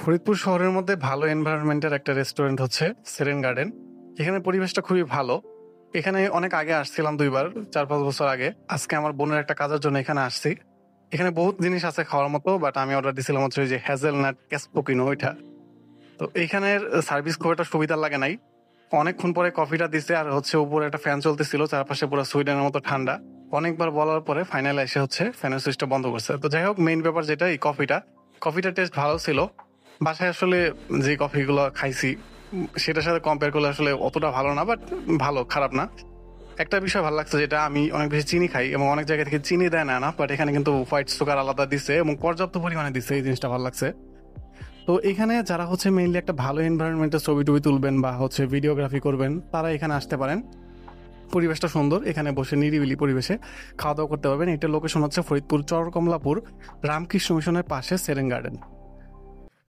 ফরিদপুর শহরের মধ্যে ভালো এনভায়রনমেন্টের একটা রেস্টুরেন্ট হচ্ছে সেরেন গার্ডেন। এখানে পরিবেশটা খুবই ভালো। এখানে অনেক আগে আসছিলাম ২ বার, ৪-৫ বছর আগে। আজকে আমার বোনের একটা কাজের জন্য এখানে আসছি। এখানে বহুত জিনিস আছে খাওয়ার মতো, বাট আমি অর্ডার দিছিলাম হচ্ছে ওই যে হ্যাজেলনাট ক্যাসপোকিনো ওইটা। তো এইখানের সার্ভিস খুব একটা সুবিধা লাগে নাই। অনেকক্ষণ পরে কফিটা দিছে, আর হচ্ছে উপরে একটা ফ্যান চলতেছিল, চারপাশে পুরো সুইডেনের মতো ঠান্ডা। অনেকবার বলার পরে ফাইনালে এসে হচ্ছে ফ্যানের সুইচটা বন্ধ করছে। তো যাই হোক, মেইন ব্যাপার যেটা, এই কফিটা টেস্ট ভালো ছিল। বাসায় আসলে যে কফিগুলো খাইছি সেটার সাথে কম্পেয়ার করলে আসলে অতটা ভালো না, বাট ভালো, খারাপ না। একটা বিষয় ভালো লাগছে, যেটা আমি অনেক বেশি চিনি খাই এবং অনেক জায়গা থেকে চিনি দেয় না, বাট এখানে কিন্তু হোয়াইট সুগার আলাদা দিছে এবং পর্যাপ্ত পরিমাণে দিছে। এই জিনিসটা ভালো লাগছে। তো এখানে যারা হচ্ছে মেইনলি একটা ভালো এনভায়রনমেন্টে ছবি টবি তুলবেন বা হচ্ছে ভিডিওগ্রাফি করবেন, তারা এখানে আসতে পারেন। পরিবেশটা সুন্দর, এখানে বসে নিরিবিলি পরিবেশে খাওয়া দাওয়া করতে পারবেন। এটা লোকেশন হচ্ছে ফরিদপুর চর কমলাপুর রামকৃষ্ণ মিশনের পাশে সেরেন গার্ডেন।